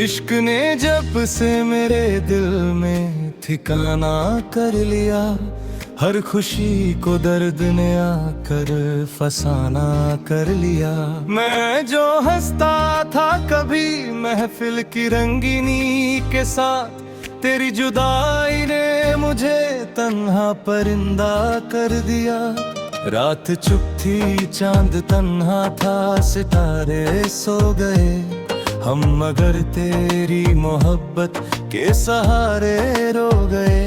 इश्क ने जब से मेरे दिल में ठिकाना कर लिया, हर खुशी को दर्द ने आकर फसाना कर लिया। मैं जो हंसता था कभी महफिल की रंगीनी के साथ, तेरी जुदाई ने मुझे तन्हा परिंदा कर दिया। रात चुप थी, चांद तन्हा था, सितारे सो गए हम, मगर तेरी मोहब्बत के सहारे रो गए।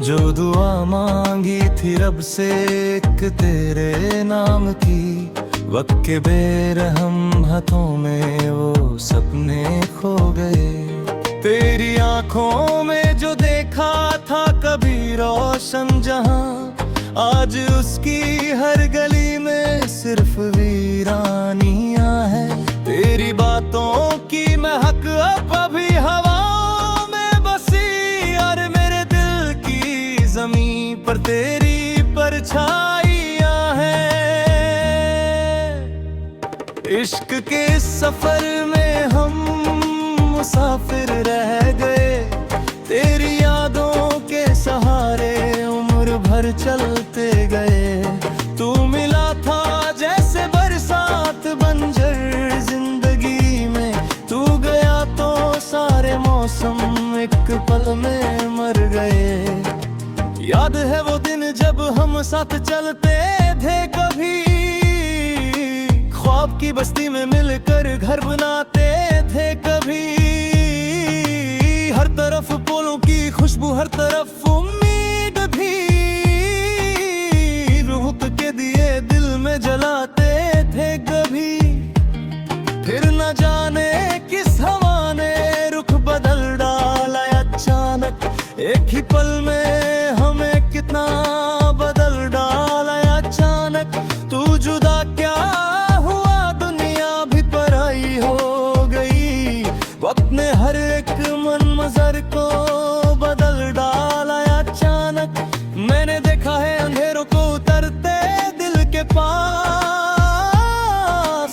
जो दुआ मांगी थी रब से एक तेरे नाम की, वक्त के बेरहम हाथों में वो सपने खो गए। तेरी आंखों में जो देखा था कभी रोशन जहां, आज उसकी हर गली में सिर्फ वीरानियां है। तेरी बातों की महक अब अभी हवाओं में बसी, और मेरे दिल की ज़मीं पर तेरी परछाइयां हैं। इश्क के सफर में हम मुसाफिर रह गए, तेरी यादों के सहारे उम्र भर चलते गए। तू मिला था जैसे बरसात बंजर जिंदगी में, तू गया तो सारे मौसम एक पल में मर गए। याद है वो दिन जब हम साथ चलते थे कभी, ख्वाब की बस्ती में मिलकर घर बनाते थे कभी। हर तरफ फूलों की खुशबू, हर तरफ उम्मीद भी, रूह के दिए दिल में जलाते थे कभी। फिर न जाने किस हवा ने रुख बदल डाला अचानक, एक ही पल में हमें कितना बदल डाला अचानक। तू जुदा क्या हुआ, दुनिया भी पराई हो गई, वक्त ने हर एक मनमज़र को बदल डाला अचानक। मैंने देखा है अंधेरों को उतरते दिल के पास,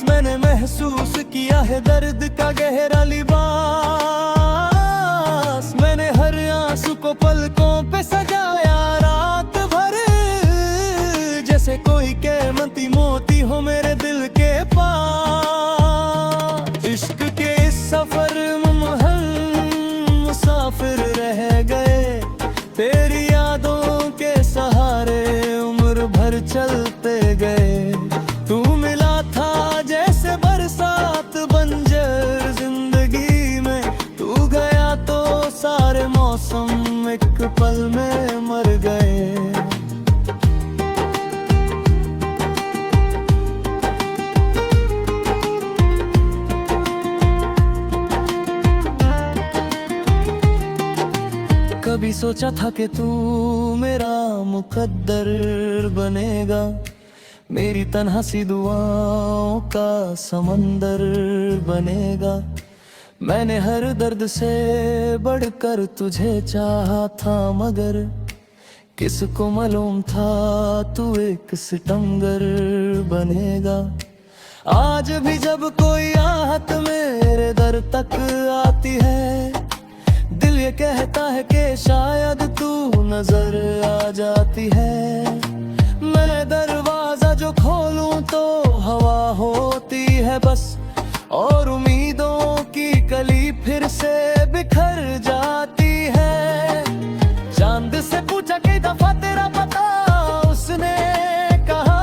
मैंने महसूस किया है दर्द का गहरा लिबास। मैंने हर आंसू को पलकों पे सजाया रात भर, जैसे कोई कीमती मोती हो मेरे दिल के पास। इश्क के इस सफर में हम मुसाफिर रह गए, तेरी यादों के सहारे उम्र भर चलते गए। तू मिला था जैसे बरसात बंजर जिंदगी में, तू गया तो सारे मौसम एक पल में मर गए। कभी सोचा था कि तू मेरा मुकद्दर बनेगा, मेरी तन्हा सी दुआओं का समंदर बनेगा। मैंने हर दर्द से बढ़कर तुझे चाहा था, मगर किसको मालूम था तू एक सितमगर बनेगा। आज भी जब कोई आहत मेरे दर तक आती है, दिल ये कहता है कि शायद तू नजर आ जाती है। मैं दरवाजा जो खोलूं तो हवा होती है बस, और उम्मीदों की कली फिर से बिखर जाती है। चांद से पूछा कई दफा तेरा पता, उसने कहा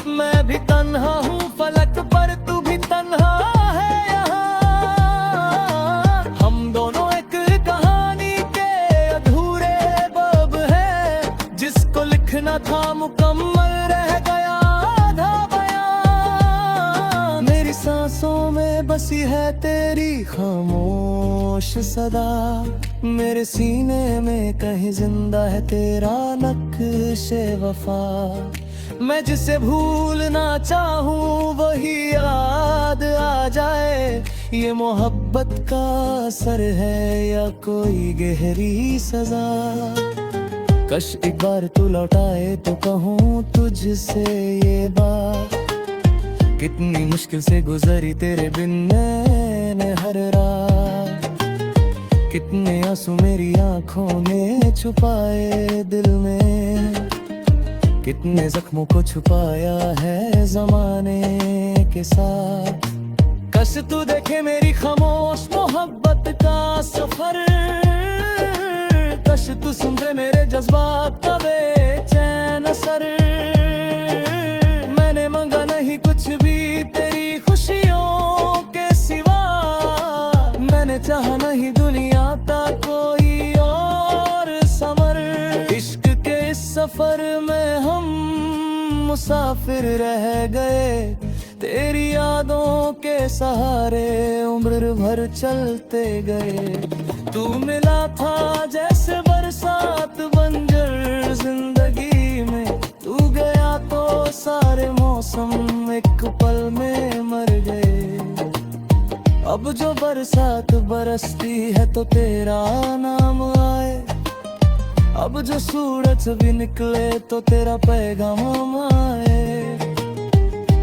मैं भी तन्हा हूँ फलक पर, तू भी तन्हा है यहाँ। हम दोनों एक कहानी के अधूरे बब हैं, जिसको लिखना था मुकम्मल रह गया आधा बयान। मेरी सांसों में बसी है तेरी खामोश सदा, मेरे सीने में कहीं जिंदा है तेरा नक्शे वफा। मैं जिसे भूलना चाहूँ वही याद आ जाए, ये मोहब्बत का असर है या कोई गहरी सजा। कश एक बार तू लौटाए तो कहूँ तुझसे ये बात, कितनी मुश्किल से गुजरी तेरे बिन मैंने हर रात। कितने आंसू मेरी आंखों ने छुपाए दिल में, कितने जख्मों को छुपाया है जमाने के साथ। कश तू देखे मेरी खामोश मोहब्बत का सफर, कश तू सुन मेरे जज्बात का बेचैन असर। मैंने मांगा नहीं कुछ भी तेरी खुशियों के सिवा, मैंने चाहा नहीं दुनिया का कोई और समर। इश्क के इस सफर में हम मुसाफिर रह गए, तेरी यादों के सहारे उम्र भर चलते गए। तू मिला था जैसे बरसात बंजर जिंदगी में, तू गया तो सारे मौसम एक पल में मर गए। अब जो बरसात बरसती है तो तेरा नाम आए, अब जो सूरज भी निकले तो तेरा पैगाम आए।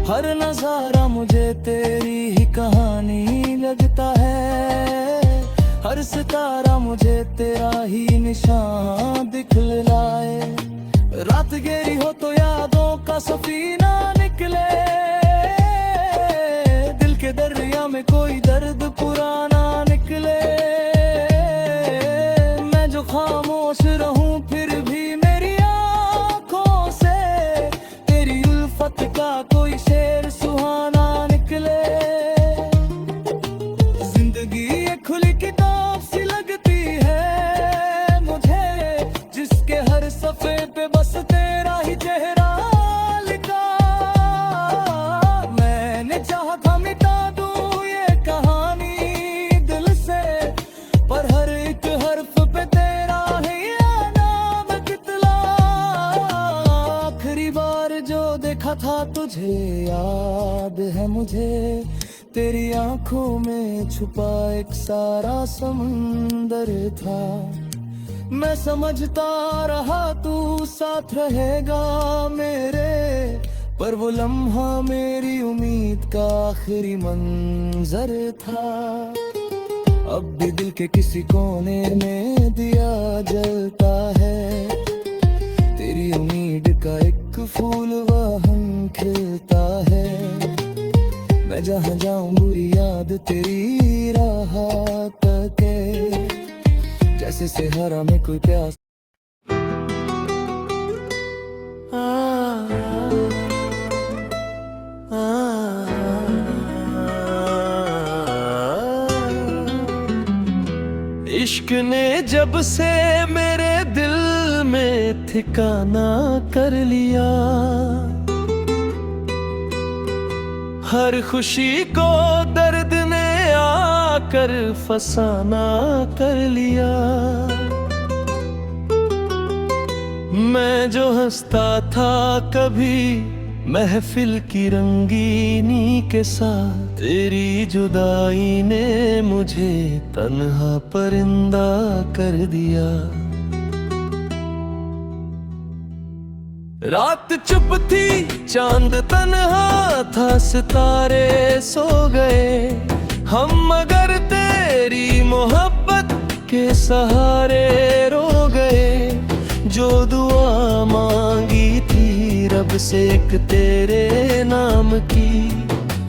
हर नजारा मुझे तेरी ही कहानी लगता है, हर सितारा मुझे तेरा ही निशान दिखलाए। रात गहरी हो तो यादों का सफीना निकले, दिल के दरिया में कोई दर्द पुराना निकले। मैं जो खामोश रहूं फिर भी मेरी आंखों से तेरी उल्फत का कोई शेर सुहाना निकले। जिंदगी एक खुली किताब सी लगती है मुझे, जिसके हर सफ़े पे बस तेरा ही चेहरा लिखा। मैंने चाहा था मिटा दूं ये कहानी दिल से, पर हर एक हर्फ पे तेरा है ये नाम कितला। आखिरी बार जो देखा था तुझे याद है मुझे, तेरी आंखों में छुपा एक सारा समंदर था। मैं समझता रहा तू साथ रहेगा मेरे, पर वो लम्हा मेरी उम्मीद का आखिरी मंजर था। अब भी दिल के किसी कोने में दिया जलता है, तेरी उम्मीद का एक फूल वहाँ खिलता है। मैं जहाँ जाऊं बुरी याद तेरी राह तके, जैसे सहारा में कोई प्यास। इश्क ने जब से मेरे दिल में ठिकाना कर लिया, हर खुशी को दर्द ने आकर फसाना कर लिया। मैं जो हंसता था कभी महफिल की रंगीनी के साथ, तेरी जुदाई ने मुझे तन्हा परिंदा कर दिया। रात चुप थी चांद तन्हा था, सितारे सो गए हम मगर तेरी मोहब्बत के सहारे रो गए। जो दुआ मांगी थी रब से एक तेरे नाम की,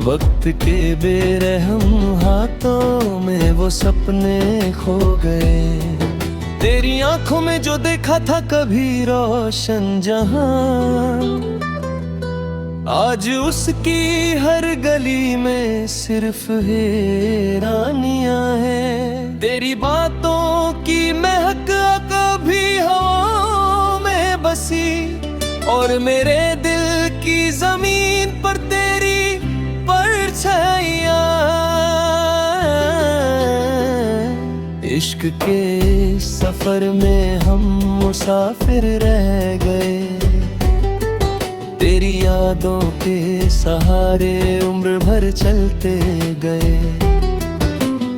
वक्त के बेरहम हाथों में वो सपने खो गए। तेरी आंखों में जो देखा था कभी रोशन जहां, आज उसकी हर गली में सिर्फ हैरानियां हैं। तेरी बातों की महक कभी हवाओं में बसी, और मेरे दिल की जमीन पर तेरी परछाइयां। इश्क के सफर में हम मुसाफिर रह गए, तेरी यादों के सहारे उम्र भर चलते गए।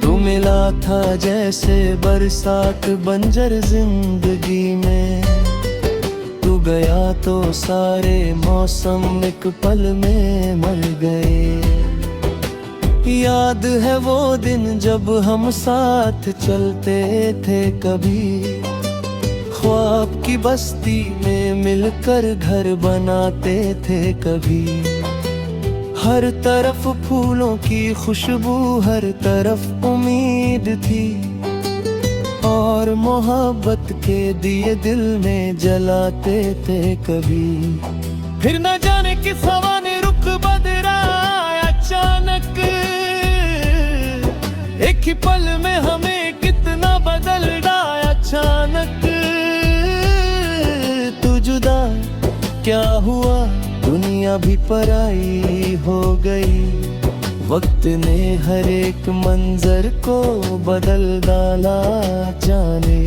तू मिला था जैसे बरसात बंजर जिंदगी में, तू गया तो सारे मौसम एक पल में मर गए। याद है वो दिन जब हम साथ चलते थे, कभी ख्वाब की बस्ती में मिलकर घर बनाते थे, कभी हर तरफ फूलों की खुशबू, हर तरफ उम्मीद थी, और मोहब्बत के दिए दिल में जलाते थे कभी। फिर न जाने किस हवा ने रुख बदला अचानक, एक ही पल में हमें कितना बदल डाला अचानक। तू जुदा क्या हुआ, दुनिया भी पराई हो गई, वक्त ने हर एक मंजर को बदल डाला जाने।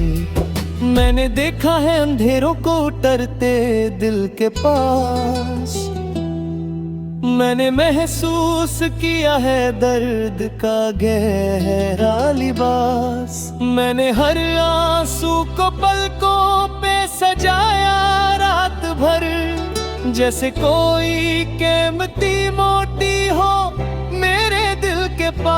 मैंने देखा है अंधेरों को उतरते दिल के पास, मैंने महसूस किया है दर्द का गहरा लिबास। मैंने हर आंसू को पलकों पे सजाया रात भर, जैसे कोई कीमती मोती हो मेरे दिल के पास।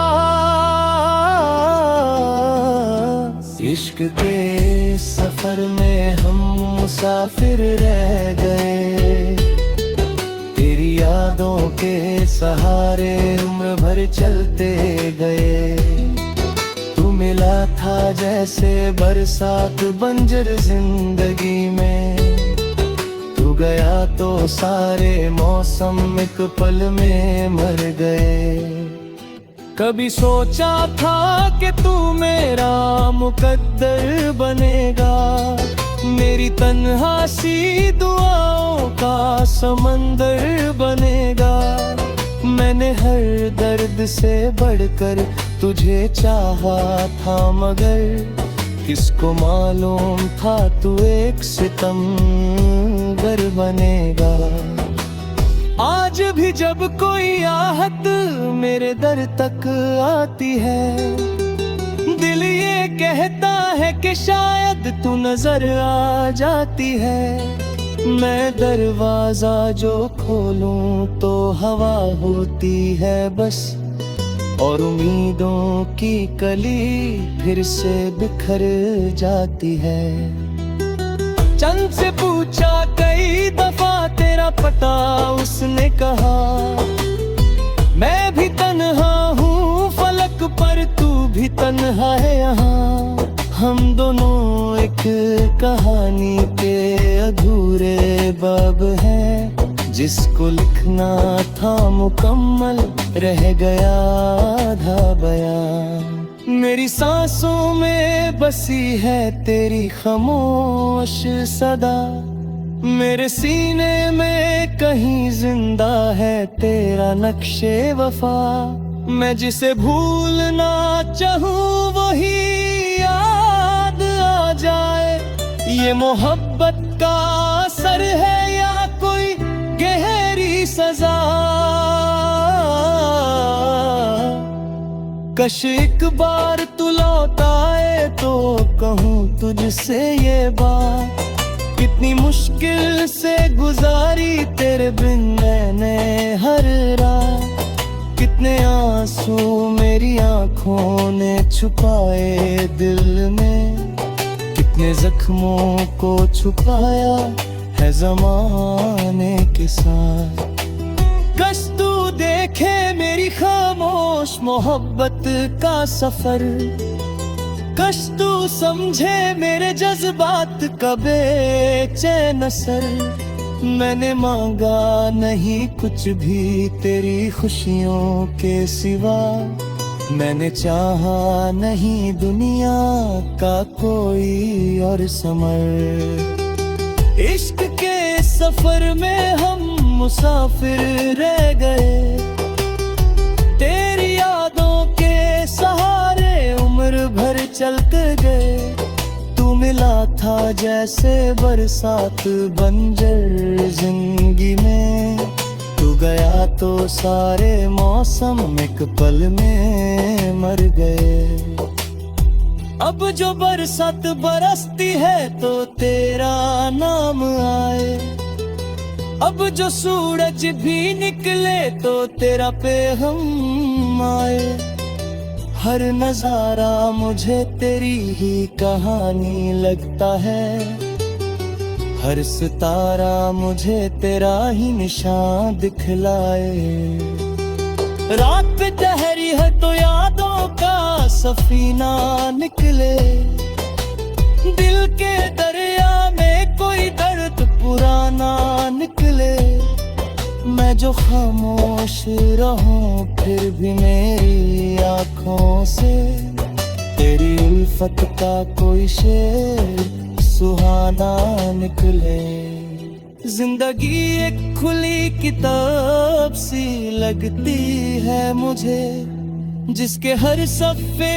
इश्क के सफर में हम मुसाफिर रह गए, तेरी यादों के सहारे उम्र भर चलते गए। तू मिला था जैसे बरसात बंजर जिंदगी में, तू गया तो सारे मौसम एक पल में मर गए। कभी सोचा था कि तू मेरा मुकद्दर बनेगा, मेरी तन्हा सी दुआओं का समंदर बनेगा। मैंने हर दर्द से बढ़कर तुझे चाहा था, मगर किसको मालूम था तू एक सितमगर बनेगा। आज भी जब कोई आहट मेरे दर तक आती है, दिल ये कहता है कि शायद तू नजर आ जाती है। मैं दरवाजा जो खोलूं तो हवा होती है बस, और उम्मीदों की कली फिर से बिखर जाती है। चंद से पूछा कई दफा तेरा पता, उसने कहा मैं भी तन्हा हूँ फलक पर, तू भी तन्हा है यहाँ। हम दोनों एक कहानी के अधूरे बाब हैं, जिसको लिखना था मुकम्मल रह गया आधा बयान। मेरी सांसों में बसी है तेरी खामोश सदा, मेरे सीने में कहीं जिंदा है तेरा नक्शे वफा। मैं जिसे भूलना चाहूँ वही याद आ जाए, ये मोहब्बत का असर है या कोई गहरी सजा। कश एक बार तू लौट आए तो कहूँ तुझसे ये बात, कितनी मुश्किल से गुजारी तेरे बिन मैंने हर रात। कितने आंसू मेरी आंखों ने छुपाए दिल में, कितने जख्मों को छुपाया है ज़माने के साथ। कश तू देखे मेरी खामोश मोहब्बत का सफर, कश तू समझे मेरे जज्बात का बेचैन असर। मैंने मांगा नहीं कुछ भी तेरी खुशियों के सिवा, मैंने चाहा नहीं दुनिया का कोई और समर। इश्क के सफर में हम मुसाफिर रह गए, तेरी यादों के सहारे उम्र भर चलते गए। तू मिला था जैसे बरसात बंजर जिंदगी में, तू गया तो सारे मौसम एक पल में मर गए। अब जो बरसात बरसती है तो तेरा नाम आए, अब जो सूरज भी निकले तो तेरा पे हम आए। हर नजारा मुझे तेरी ही कहानी लगता है, हर सितारा मुझे तेरा ही निशान दिखलाए। रात पे ठहरी है तो यादों का सफीना निकले, दिल के दरिया में कोई दर्द पुराना निकले। मैं जो खामोश रहूं फिर भी मेरी आंखों से तेरी उल्फत का कोई शेर सुहाना निकले। जिंदगी एक खुली किताब सी लगती है मुझे, जिसके हर सफ़े